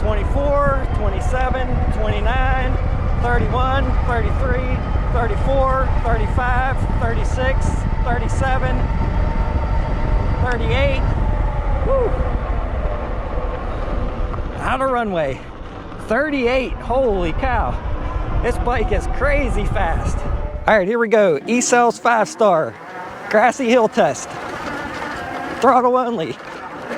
24, 27, 29, 31, 33, 34, 35, 36, 37, 38. Woo! Out of runway. 38, holy cow. This bike is crazy fast. All right, here we go. ECells 5 Star, grassy hill test. Throttle only.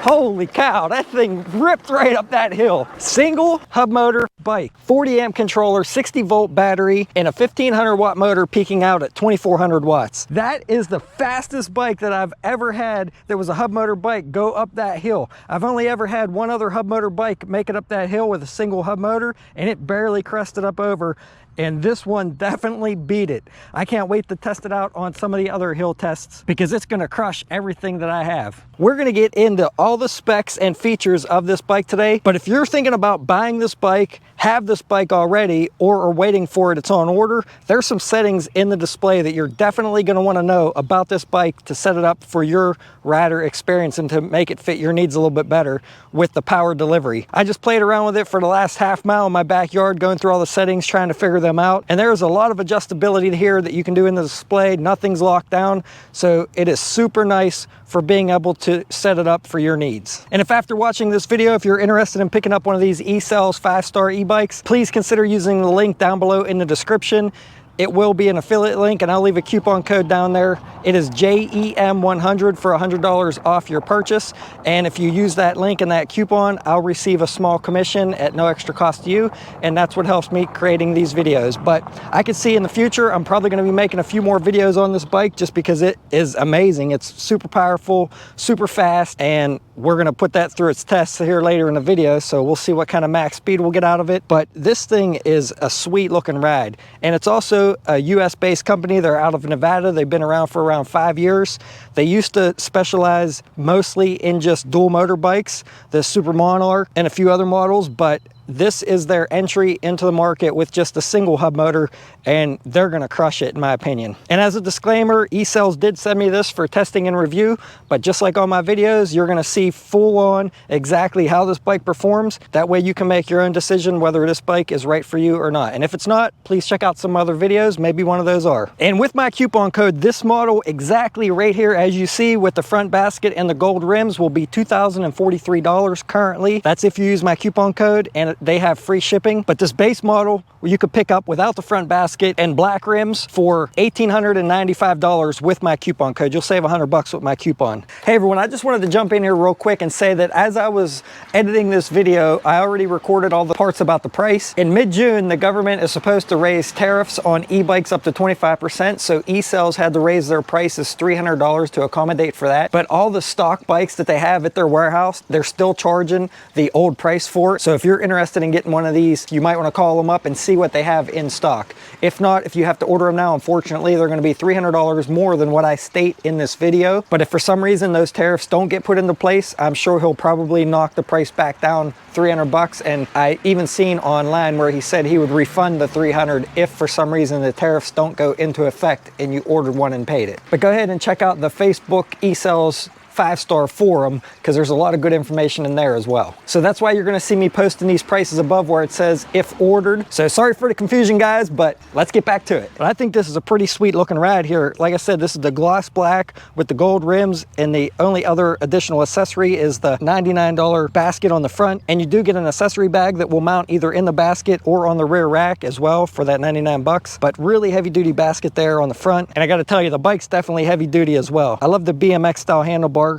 Holy cow, that thing ripped right up that hill. Single hub motor bike, 40 amp controller, 60 volt battery, and a 1500 watt motor peaking out at 2400 watts. That is the fastest bike that I've ever had that was a hub motor bike go up that hill. I've only ever had one other hub motor bike make it up that hill with a single hub motor, and it barely crested up over. And this one definitely beat it. I can't wait to test it out on some of the other hill tests because it's gonna crush everything that I have. We're gonna get into all the specs and features of this bike today, but if you're thinking about buying this bike, have this bike already, or are waiting for it, it's on order, there's some settings in the display that you're definitely gonna wanna know about this bike to set it up for your rider experience and to make it fit your needs a little bit better with the power delivery. I just played around with it for the last half mile in my backyard, going through all the settings, trying to figure them out. And there's a lot of adjustability here that you can do in the display. Nothing's locked down. So it is super nice for being able to set it up for your needs. And if after watching this video, if you're interested in picking up one of these ECells 5 Star e-bikes, please consider using the link down below in the description. It will be an affiliate link, and I'll leave a coupon code down there. It is JEM100 for $100 off your purchase. And if you use that link and that coupon, I'll receive a small commission at no extra cost to you. And that's what helps me creating these videos. But I could see in the future, I'm probably gonna be making a few more videos on this bike just because it is amazing. It's super powerful, super fast, and we're gonna put that through its tests here later in the video. So we'll see what kind of max speed we'll get out of it. But this thing is a sweet looking ride. And it's also a US based company. They're out of Nevada. They've been around for around 5 years. They used to specialize mostly in just dual motor bikes, the Super Monarch and a few other models, but this is their entry into the market with just a single hub motor, and they're gonna crush it in my opinion. And as a disclaimer, ECells did send me this for testing and review, but just like all my videos, you're gonna see full on exactly how this bike performs. That way you can make your own decision whether this bike is right for you or not. And if it's not, please check out some other videos, maybe one of those are. And with my coupon code, this model exactly right here, as you see with the front basket and the gold rims, will be $2,043 currently. That's if you use my coupon code, and they have free shipping. But this base model you could pick up without the front basket and black rims for $1,895 with my coupon code. You'll save $100 with my coupon. Hey everyone, I just wanted to jump in here real quick and say that as I was editing this video, I already recorded all the parts about the price. In mid-June, the government is supposed to raise tariffs on e-bikes up to 25%. So ECells had to raise their prices $300 to accommodate for that. But all the stock bikes that they have at their warehouse, they're still charging the old price for it. So if you're interested in getting one of these, you might want to call them up and see what they have in stock. If not, if you have to order them now, unfortunately, they're going to be $300 more than what I state in this video. But if for some reason those tariffs don't get put into place, I'm sure he'll probably knock the price back down $300. And I even seen online where he said he would refund the $300 if for some reason the tariffs don't go into effect and you ordered one and paid it. But go ahead and check out the Facebook ECells 5 Star forum because there's a lot of good information in there as well. So that's why you're going to see me posting these prices above where it says if ordered. So sorry for the confusion guys, but let's get back to it. But I think this is a pretty sweet looking ride here. Like I said, this is the gloss black with the gold rims, and the only other additional accessory is the $99 basket on the front. And you do get an accessory bag that will mount either in the basket or on the rear rack as well for that $99. But really heavy duty basket there on the front. And I got to tell you, the bike's definitely heavy duty as well. I love the BMX style handlebars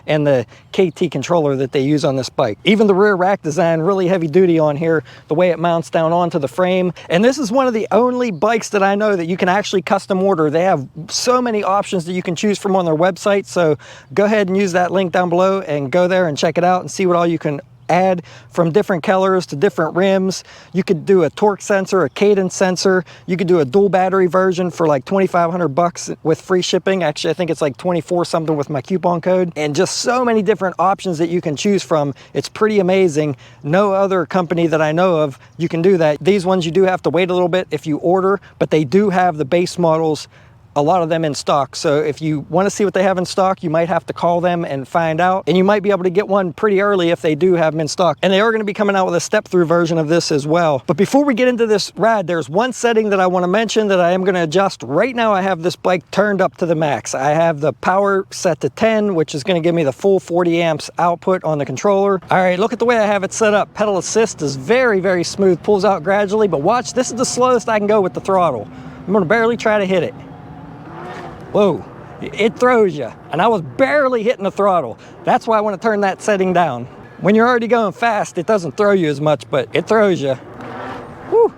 and the KT controller that they use on this bike. Even the rear rack design, really heavy duty on here, the way it mounts down onto the frame. And this is one of the only bikes that I know that you can actually custom order. They have so many options that you can choose from on their website. So go ahead and use that link down below and go there and check it out and see what all you can add from different colors to different rims. You could do a torque sensor, a cadence sensor. You could do a dual battery version for like $2,500 with free shipping. Actually, I think it's like 24 something with my coupon code, and just so many different options that you can choose from. It's pretty amazing. No other company that I know of, you can do that. These ones you do have to wait a little bit if you order, but they do have the base models a lot of them in stock. So if you want to see what they have in stock, you might have to call them and find out. And you might be able to get one pretty early if they do have them in stock. And they are going to be coming out with a step-through version of this as well. But before we get into this ride, there's one setting that I want to mention that I am going to adjust. Right now I have this bike turned up to the max. I have the power set to 10, which is going to give me the full 40 amps output on the controller. All right, look at the way I have it set up. Pedal assist is very, very smooth, pulls out gradually, but watch, this is the slowest I can go with the throttle. I'm going to barely try to hit it. Whoa, it throws you. And I was barely hitting the throttle. That's why I want to turn that setting down. When you're already going fast, it doesn't throw you as much, but it throws you. Woo.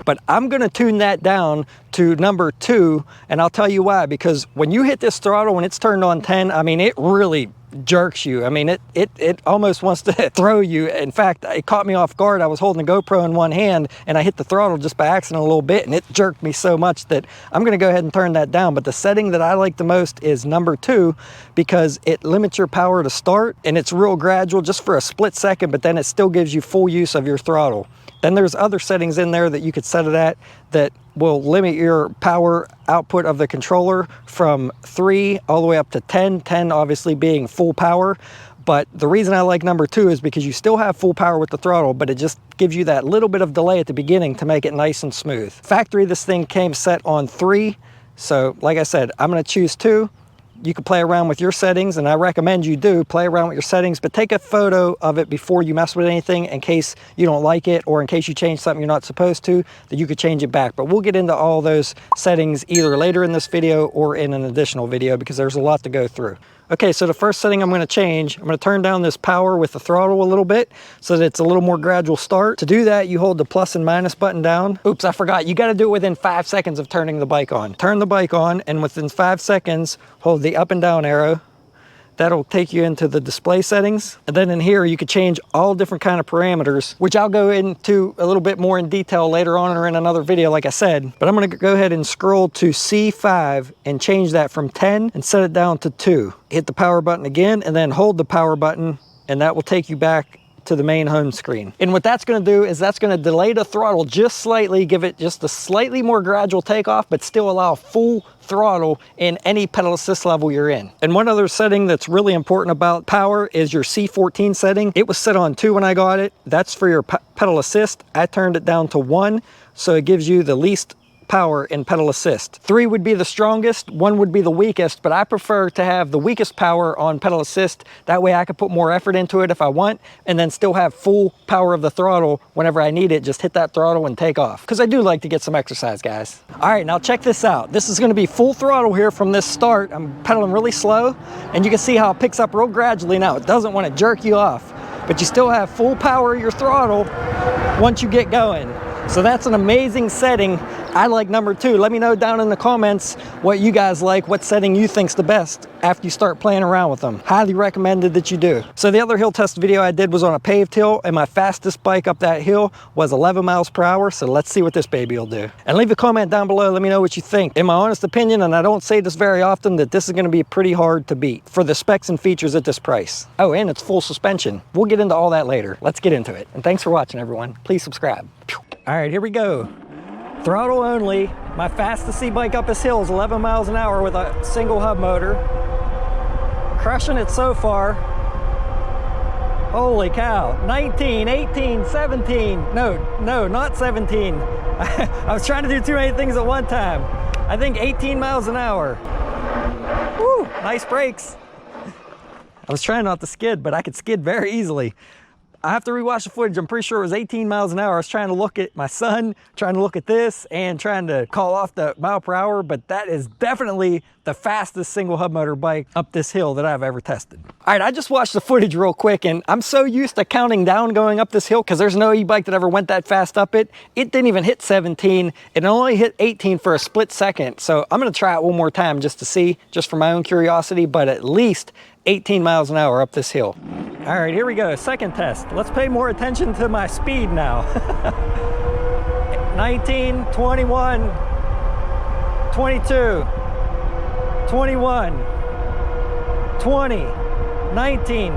But I'm going to tune that down to number 2, and I'll tell you why. Because when you hit this throttle, when it's turned on 10, I mean, it really jerks you. I mean, it almost wants to throw you. In fact, it caught me off guard. I was holding the GoPro in one hand and I hit the throttle just by accident a little bit, and it jerked me so much that I'm going to go ahead and turn that down. But the setting that I like the most is number 2, because it limits your power to start, and it's real gradual just for a split second, but then it still gives you full use of your throttle. Then there's other settings in there that you could set it at that will limit your power output of the controller from 3 all the way up to 10, 10 obviously being full power. But the reason I like number 2 is because you still have full power with the throttle, but it just gives you that little bit of delay at the beginning to make it nice and smooth. Factory, this thing came set on 3. So like I said, I'm going to choose 2. You can play around with your settings, and I recommend you do play around with your settings, but take a photo of it before you mess with anything in case you don't like it, or in case you change something you're not supposed to, that you could change it back. But we'll get into all those settings either later in this video or in an additional video, because there's a lot to go through. Okay, so the first setting I'm going to change, I'm going to turn down this power with the throttle a little bit so that it's a little more gradual start. To do that, you hold the plus and minus button down. Oops, I forgot. You got to do it within 5 seconds of turning the bike on. Turn the bike on, and within 5 seconds, hold the up and down arrow. That'll take you into the display settings. And then in here, you could change all different kind of parameters, which I'll go into a little bit more in detail later on or in another video, like I said. But I'm gonna go ahead and scroll to C5 and change that from 10 and set it down to 2. Hit the power button again, and then hold the power button, and that will take you back to the main home screen. And what that's going to do is that's going to delay the throttle just slightly, give it just a slightly more gradual takeoff, but still allow full throttle in any pedal assist level you're in. And one other setting that's really important about power is your C14 setting. It was set on 2 when I got it. That's for your pedal assist. I turned it down to 1, so it gives you the least power in pedal assist. 3 would be the strongest, 1 would be the weakest, but I prefer to have the weakest power on pedal assist. That way I can put more effort into it if I want, and then still have full power of the throttle whenever I need it. Just hit that throttle and take off, because I do like to get some exercise, guys. All right, now check this out. This is going to be full throttle here from this start. I'm pedaling really slow, and you can see how it picks up real gradually now. It doesn't want to jerk you off, but you still have full power of your throttle once you get going. So that's an amazing setting. I like number 2. Let me know down in the comments what you guys like, what setting you think's the best after you start playing around with them. Highly recommended that you do. So the other hill test video I did was on a paved hill, and my fastest bike up that hill was 11 miles per hour. So let's see what this baby will do. And leave a comment down below. Let me know what you think. In my honest opinion, and I don't say this very often, that this is going to be pretty hard to beat for the specs and features at this price. Oh, and it's full suspension. We'll get into all that later. Let's get into it. And thanks for watching, everyone. Please subscribe. All right, here we go. Throttle only. My fastest e-bike up this hill is 11 miles an hour with a single hub motor. Crushing it so far. Holy cow. 19, 18, 17. No, not 17. I was trying to do too many things at one time. I think 18 miles an hour. Woo, nice brakes. I was trying not to skid, but I could skid very easily. I have to rewatch the footage. I'm pretty sure it was 18 miles an hour. I was trying to look at my son, trying to look at this, and trying to call off the mile per hour, but that is definitely the fastest single hub motor bike up this hill that I've ever tested. All right, I just watched the footage real quick, and I'm so used to counting down going up this hill because there's no e-bike that ever went that fast up it. It didn't even hit 17. It only hit 18 for a split second. So I'm gonna try it one more time just to see, just for my own curiosity, but at least 18 miles an hour up this hill. All right, here we go, second test. Let's pay more attention to my speed now. 19, 21, 22, 21, 20, 19.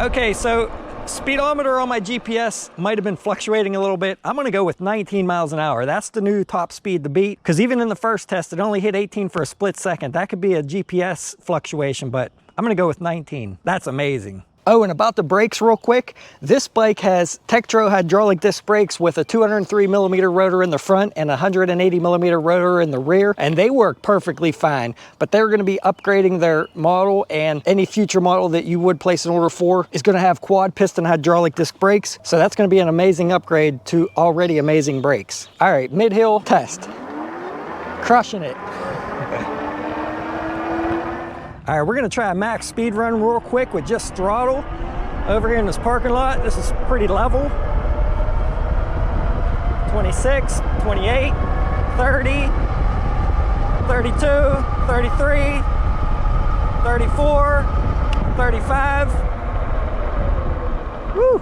Okay, so Speedometer on my GPS might have been fluctuating a little bit. I'm gonna go with 19 miles an hour. That's the new top speed to beat, because even in the first test, it only hit 18 for a split second. That could be a GPS fluctuation, but I'm gonna go with 19. That's amazing. Oh, and about the brakes real quick, this bike has Tektro hydraulic disc brakes with a 203 millimeter rotor in the front and a 180 millimeter rotor in the rear, and they work perfectly fine. But they're gonna be upgrading their model, and any future model that you would place an order for is gonna have quad piston hydraulic disc brakes. So that's gonna be an amazing upgrade to already amazing brakes. All right, mid-hill test. Crushing it. All right, we're gonna try a max speed run real quick with just throttle over here in this parking lot. This is pretty level. 26, 28, 30, 32, 33, 34, 35. Woo!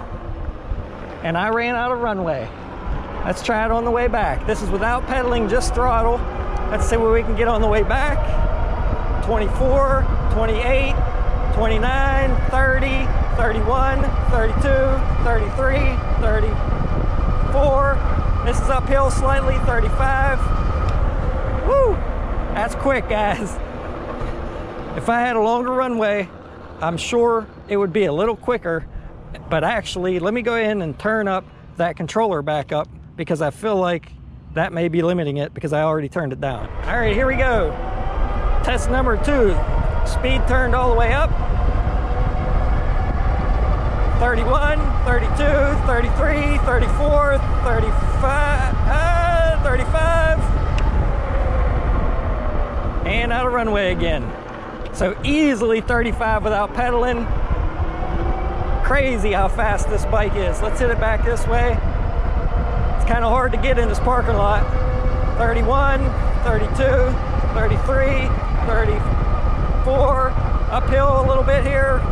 And I ran out of runway. Let's try it on the way back. This is without pedaling, just throttle. Let's see what we can get on the way back. 24, 28, 29, 30, 31, 32, 33, 34. This is uphill slightly, 35. Woo! That's quick, guys. If I had a longer runway, I'm sure it would be a little quicker, but actually, let me go in and turn up that controller back up, because I feel like that may be limiting it because I already turned it down. All right, here we go. Test number 2, speed turned all the way up. 31, 32, 33, 34, 35, 35. And out of runway again. So easily 35 without pedaling. Crazy how fast this bike is. Let's hit it back this way. It's kind of hard to get in this parking lot. 31, 32, 33, 34, uphill a little bit here.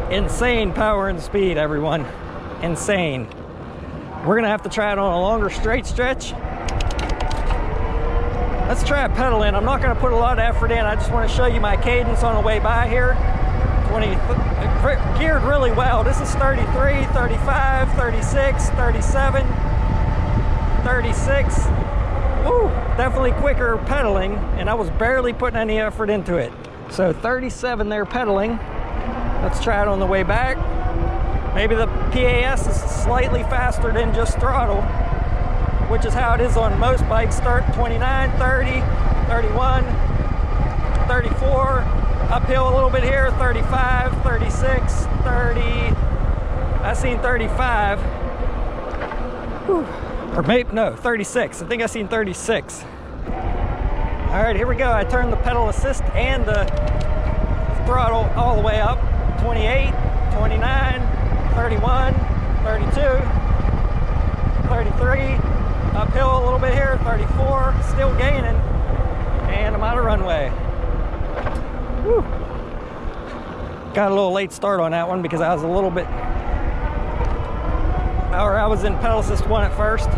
Insane power and speed, everyone. Insane. We're gonna have to try it on a longer straight stretch. Let's try pedaling. I'm not gonna put a lot of effort in. I just wanna show you my cadence on the way by here. Geared really well. This is 33, 35, 36, 37, 36. Woo, definitely quicker pedaling, and I was barely putting any effort into it. So 37 there pedaling. Let's try it on the way back. Maybe the PAS is slightly faster than just throttle, which is how it is on most bikes. Start 29, 30, 31, 34, uphill a little bit here, 35, 36, 30. I seen 35. Whew. Or maybe, no, 36. I think I seen 36. All right, here we go. I turned the pedal assist and the throttle all the way up. 28, 29, 31, 32, 33, uphill a little bit here, 34, still gaining, and I'm out of runway. Whew. Got a little late start on that one because I was a little bit, or I was in pedal assist 1 at first.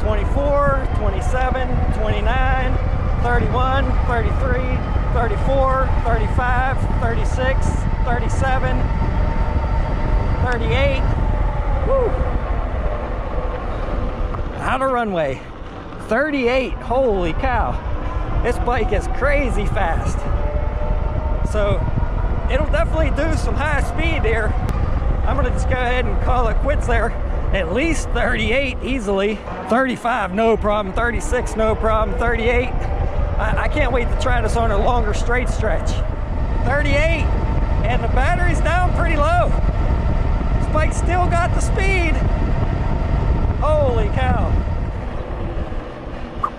24, 27, 29, 31, 33, 34, 35, 36, 37, 38. Woo! Out of runway. 38, holy cow. This bike is crazy fast. So it'll definitely do some high speed here. I'm gonna just go ahead and call it quits there. At least 38 easily. 35, no problem. 36, no problem. 38. I can't wait to try this on a longer straight stretch. 38, and the battery's down pretty low. This bike still got the speed. Holy cow.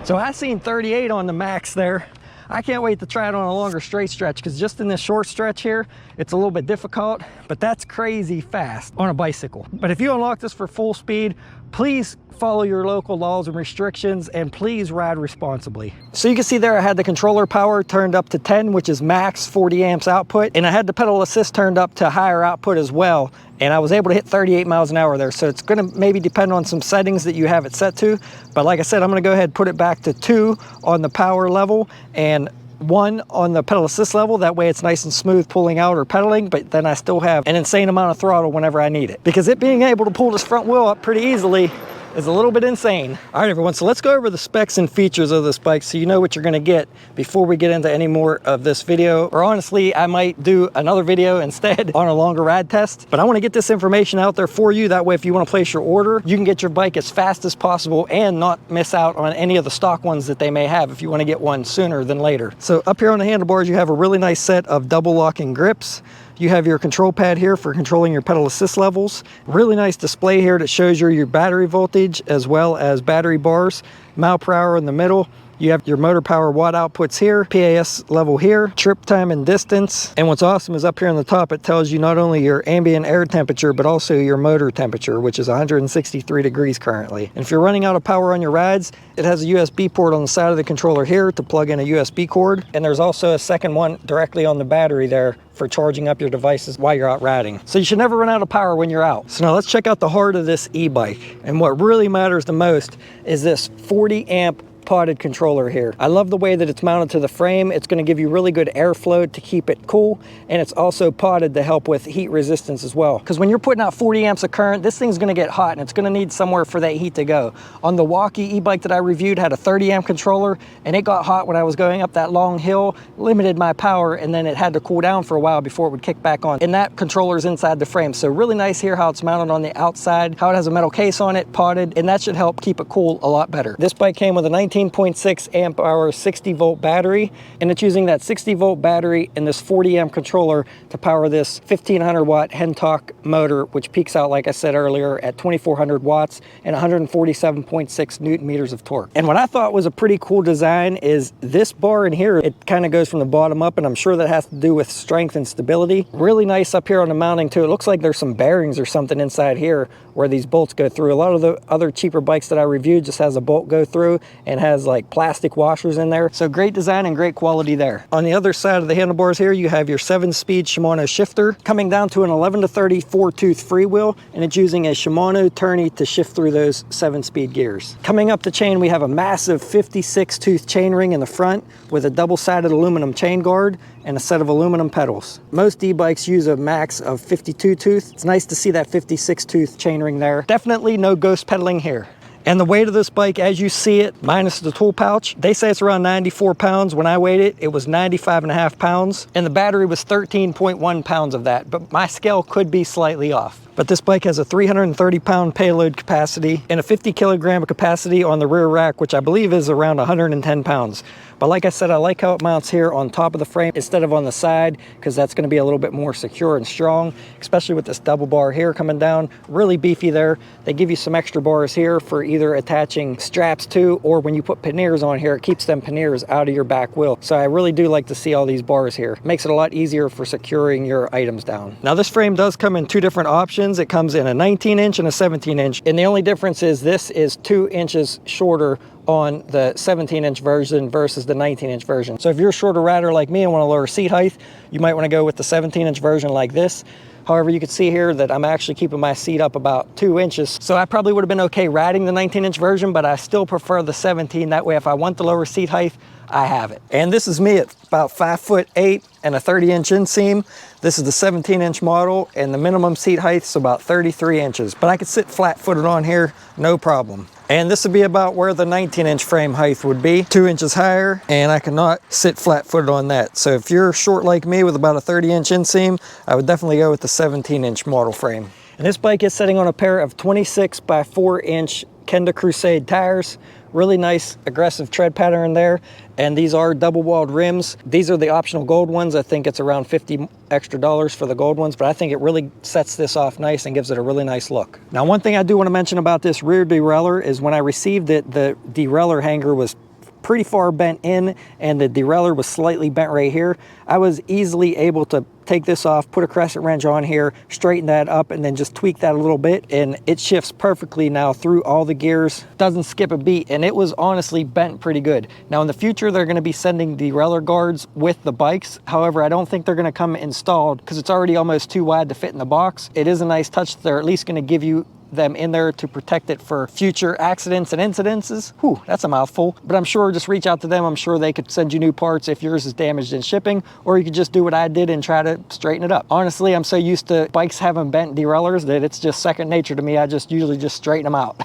So I seen 38 on the max there. I can't wait to try it on a longer straight stretch, because just in this short stretch here, it's a little bit difficult, but that's crazy fast on a bicycle. But if you unlock this for full speed, please follow your local laws and restrictions, and please ride responsibly. So you can see there I had the controller power turned up to 10, which is max 40 amps output, and I had the pedal assist turned up to higher output as well, and I was able to hit 38 miles an hour there. So it's gonna maybe depend on some settings that you have it set to, but like I said, I'm gonna go ahead and put it back to 2 on the power level, and one on the pedal assist level. That way it's nice and smooth pulling out or pedaling, but then I still have an insane amount of throttle whenever I need it. Because it being able to pull this front wheel up pretty easily is a little bit insane. All right, everyone, so let's go over the specs and features of this bike so you know what you're gonna get before we get into any more of this video. Or honestly, I might do another video instead on a longer ride test, but I wanna get this information out there for you. That way, if you wanna place your order, you can get your bike as fast as possible and not miss out on any of the stock ones that they may have if you wanna get one sooner than later. So up here on the handlebars, you have a really nice set of double locking grips. You have your control pad here for controlling your pedal assist levels. Really nice display here that shows you your battery voltage as well as battery bars. Mile per hour in the middle. You have your motor power watt outputs here, PAS level here, trip time and distance. And what's awesome is up here on the top, it tells you not only your ambient air temperature, but also your motor temperature, which is 163 degrees currently. And if you're running out of power on your rides, it has a USB port on the side of the controller here to plug in a USB cord. And there's also a second one directly on the battery there for charging up your devices while you're out riding. So you should never run out of power when you're out. So now let's check out the heart of this e-bike. And what really matters the most is this 40 amp potted controller here. I love the way that it's mounted to the frame. It's going to give you really good airflow to keep it cool, and it's also potted to help with heat resistance as well. Because when you're putting out 40 amps of current, this thing's going to get hot and it's going to need somewhere for that heat to go. On the Walkie e-bike that I reviewed had a 30 amp controller, and it got hot when I was going up that long hill, limited my power, and then it had to cool down for a while before it would kick back on. And that controller's inside the frame. So really nice here how it's mounted on the outside, how it has a metal case on it, potted, and that should help keep it cool a lot better. This bike came with a 19.6 amp hour 60 volt battery, and it's using that 60 volt battery and this 40 amp controller to power this 1500 watt Hentok motor, which peaks out, like I said earlier, at 2400 watts and 147.6 newton meters of torque. And what I thought was a pretty cool design is this bar in here. It kind of goes from the bottom up, and I'm sure that has to do with strength and stability. Really nice up here on the mounting too. It looks like there's some bearings or something inside here where these bolts go through. A lot of the other cheaper bikes that I reviewed just has a bolt go through and has like plastic washers in there. So great design and great quality there. On the other side of the handlebars here, you have your 7-speed Shimano shifter coming down to an 11 to 30 4-tooth freewheel, and it's using a Shimano tourney to shift through those 7-speed gears. Coming up the chain, we have a massive 56-tooth chainring in the front with a double-sided aluminum chain guard and a set of aluminum pedals. Most e-bikes use a max of 52 tooth. It's nice to see that 56-tooth chainring there. Definitely no ghost pedaling here. And the weight of this bike, as you see it, minus the tool pouch, they say it's around 94 pounds. When I weighed it, it was 95.5 pounds. And the battery was 13.1 pounds of that, but my scale could be slightly off. But this bike has a 330 pound payload capacity and a 50 kilogram capacity on the rear rack, which I believe is around 110 pounds. But like I said, I like how it mounts here on top of the frame instead of on the side, because that's going to be a little bit more secure and strong, especially with this double bar here coming down. Really beefy there. They give you some extra bars here for either attaching straps to, or when you put panniers on here, it keeps them panniers out of your back wheel. So I really do like to see all these bars here. Makes it a lot easier for securing your items down. Now this frame does come in two different options. It comes in a 19 inch and a 17 inch. And the only difference is this is 2 inches shorter on the 17-inch version versus the 19-inch version. So if you're a shorter rider like me and want to lower seat height, you might want to go with the 17-inch version like this. However, you can see here that I'm actually keeping my seat up about 2 inches. So I probably would have been okay riding the 19-inch version, but I still prefer the 17. That way, if I want the lower seat height, I have it. And this is me at about 5'8" and a 30-inch inseam. This is the 17-inch model, and the minimum seat height is about 33 inches. But I could sit flat-footed on here, no problem. And this would be about where the 19-inch frame height would be, 2 inches higher, and I cannot sit flat-footed on that. So if you're short like me with about a 30-inch inseam, I would definitely go with the 17-inch model frame. And this bike is sitting on a pair of 26 by 4-inch Kenda Crusade tires. Really nice aggressive tread pattern there, and these are double walled rims. These are the optional gold ones. I think it's around $50 extra for the gold ones, but I think it really sets this off nice and gives it a really nice look. Now, one thing I do want to mention about this rear derailleur is when I received it, the derailleur hanger was pretty far bent in, and the derailleur was slightly bent right here. I was easily able to take this off, put a crescent wrench on here, straighten that up, and then just tweak that a little bit, and it shifts perfectly now through all the gears. Doesn't skip a beat, and it was honestly bent pretty good. Now in the future, they're going to be sending derailleur guards with the bikes. However, I don't think they're going to come installed because it's already almost too wide to fit in the box. It is a nice touch that they're at least going to give you them in there to protect it for future accidents and incidences. Whew, that's a mouthful. But I'm sure just reach out to them. I'm sure they could send you new parts if yours is damaged in shipping, or you could just do what I did and try to straighten it up. Honestly, I'm so used to bikes having bent derailleurs that it's just second nature to me. I just usually just straighten them out.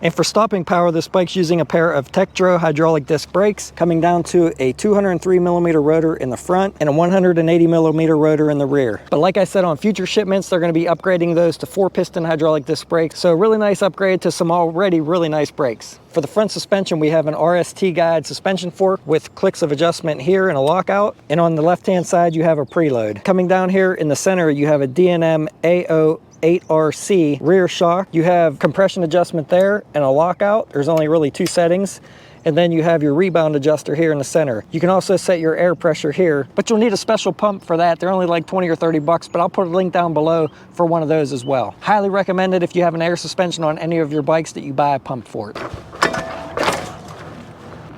And for stopping power, this bike's using a pair of Tektro hydraulic disc brakes, coming down to a 203mm rotor in the front and a 180mm rotor in the rear. But like I said, on future shipments, they're going to be upgrading those to 4-piston hydraulic disc brakes. So a really nice upgrade to some already really nice brakes. For the front suspension, we have an RST guide suspension fork with clicks of adjustment here and a lockout. And on the left-hand side, you have a preload. Coming down here in the center, you have a D&M AO 8RC rear shock. You have compression adjustment there and a lockout. There's only really 2 settings. And then you have your rebound adjuster here in the center. You can also set your air pressure here, but you'll need a special pump for that. They're only like 20 or 30 bucks, but I'll put a link down below for one of those as well. Highly recommend it if you have an air suspension on any of your bikes that you buy a pump for it.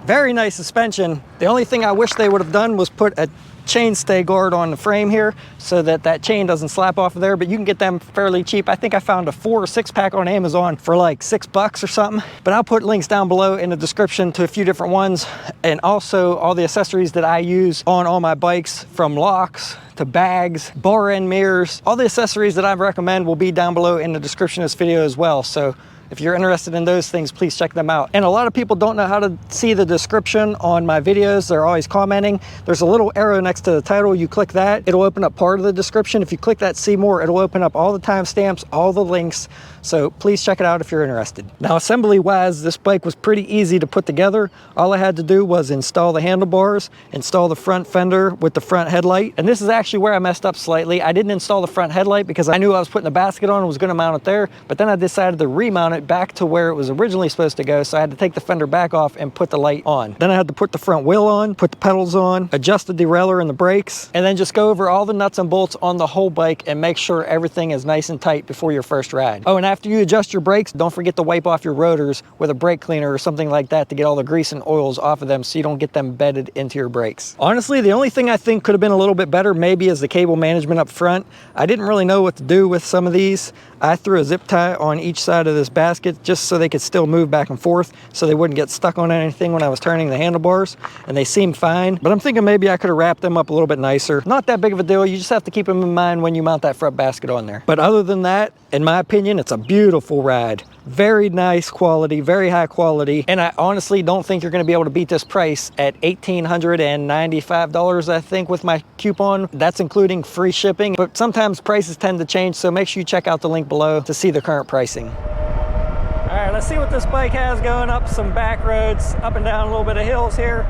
Very nice suspension. The only thing I wish they would have done was put a chain stay guard on the frame here so that that chain doesn't slap off of there, but you can get them fairly cheap. I think I found a 4 or 6 pack on Amazon for like $6 or something, but I'll put links down below in the description to a few different ones, and also all the accessories that I use on all my bikes, from locks to bags, bar end mirrors. All the accessories that I recommend will be down below in the description of this video as well. So if you're interested in those things, please check them out. And a lot of people don't know how to see the description on my videos. They're always commenting. There's a little arrow next to the title. You click that, it'll open up part of the description. If you click that see more, it'll open up all the timestamps, all the links. So please check it out if you're interested. Now, assembly wise, this bike was pretty easy to put together. All I had to do was install the handlebars, install the front fender with the front headlight. And this is actually where I messed up slightly. I didn't install the front headlight because I knew I was putting a basket on and was going to mount it there, but then I decided to remount it back to where it was originally supposed to go, so I had to take the fender back off and put the light on. Then I had to put the front wheel on, put the pedals on, adjust the derailleur and the brakes, and then just go over all the nuts and bolts on the whole bike and make sure everything is nice and tight before your first ride. Oh, and after you adjust your brakes, don't forget to wipe off your rotors with a brake cleaner or something like that to get all the grease and oils off of them so you don't get them bedded into your brakes. Honestly, the only thing I think could have been a little bit better maybe is the cable management up front. I didn't really know what to do with some of these. I threw a zip tie on each side of this basket just so they could still move back and forth so they wouldn't get stuck on anything when I was turning the handlebars, and they seemed fine, but I'm thinking maybe I could have wrapped them up a little bit nicer. Not that big of a deal. You just have to keep them in mind when you mount that front basket on there. But other than that, in my opinion, it's a beautiful ride. Very nice quality, very high quality, and I honestly don't think you're going to be able to beat this price at $1,895, I think, with my coupon. That's including free shipping, but sometimes prices tend to change, so make sure you check out the link below to see the current pricing. All right, let's see what this bike has going up some back roads, up and down a little bit of hills here.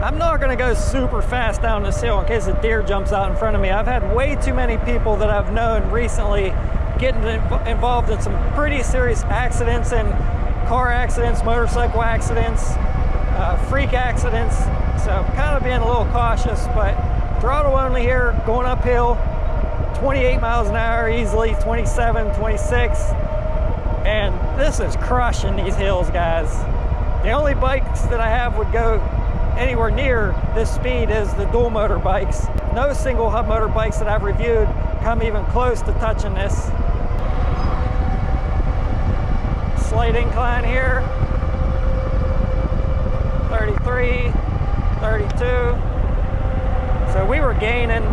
I'm not going to go super fast down this hill in case a deer jumps out in front of me. I've had way too many people that I've known recently getting involved in some pretty serious accidents, and car accidents, motorcycle accidents, freak accidents. So kind of being a little cautious, but throttle only here, going uphill, 28 miles an hour easily, 27, 26. And this is crushing these hills, guys. The only bikes that I have would go anywhere near this speed is the dual motor bikes. No single hub motor bikes that I've reviewed come even close to touching this. Slight incline here, 33, 32. So we were gaining,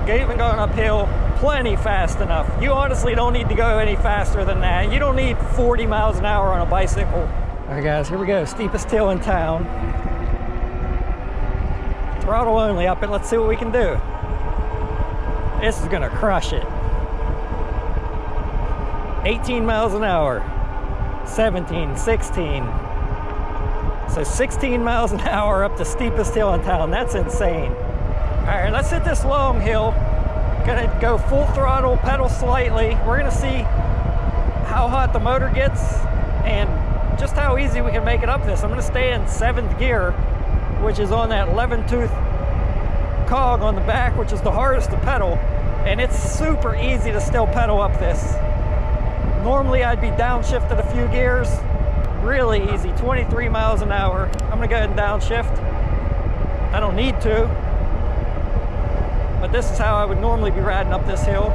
even going uphill, plenty fast enough. You honestly don't need to go any faster than that. You don't need 40 miles an hour on a bicycle. All right, guys, here we go. Steepest hill in town. Throttle only up it. Let's see what we can do. This is gonna crush it. 18 miles an hour. 17, 16. So 16 miles an hour up the steepest hill in town. That's insane. All right, let's hit this long hill. Gonna go full throttle, pedal slightly. We're gonna see how hot the motor gets and just how easy we can make it up this. I'm gonna stay in 7th gear, which is on that 11-tooth cog on the back, which is the hardest to pedal. And it's super easy to still pedal up this. Normally I'd be downshifted a few gears. Really easy, 23 miles an hour. I'm gonna go ahead and downshift. I don't need to, but this is how I would normally be riding up this hill.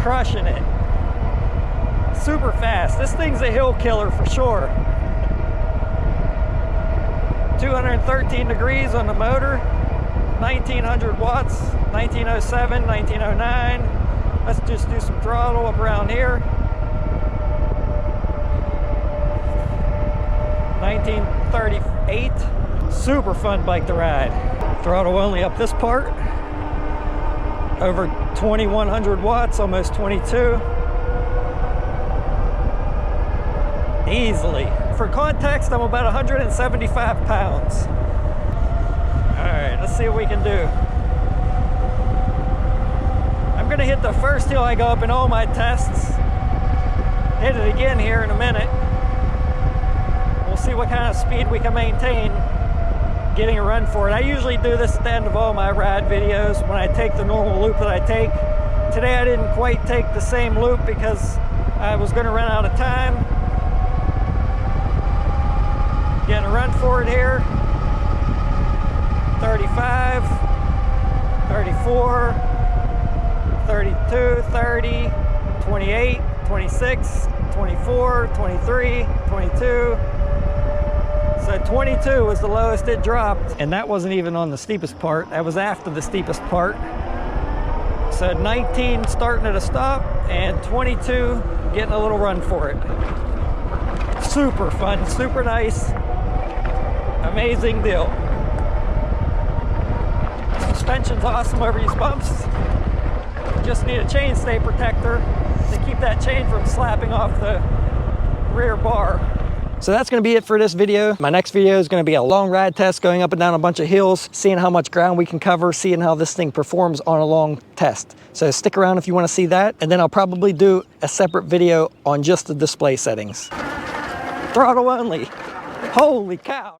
crushing it. Super fast. This thing's a hill killer for sure. 213 degrees on the motor, 1900 watts, 1907, 1909. Let's just do some throttle up around here. 1938. Super fun bike to ride. Throttle only up this part. Over 2100 watts, almost 22. Easily. For context, I'm about 175 pounds. All right, let's see what we can do. I'm gonna hit the first hill I go up in all my tests. Hit it again here in a minute. We'll see what kind of speed we can maintain getting a run for it. I usually do this at the end of all my ride videos when I take the normal loop that I take. Today I didn't quite take the same loop because I was gonna run out of time. Getting a run for it here. 35, 34, 32, 30, 28, 26, 24, 23, 22. So 22 was the lowest it dropped. And that wasn't even on the steepest part. That was after the steepest part. So 19 starting at a stop and 22 getting a little run for it. Super fun, super nice. Amazing deal. Suspension's awesome over these bumps. Just need a chainstay protector to keep that chain from slapping off the rear bar. So that's gonna be it for this video. My next video is gonna be a long ride test going up and down a bunch of hills, seeing how much ground we can cover, seeing how this thing performs on a long test. So stick around if you wanna see that, and then I'll probably do a separate video on just the display settings. Throttle only. Holy cow.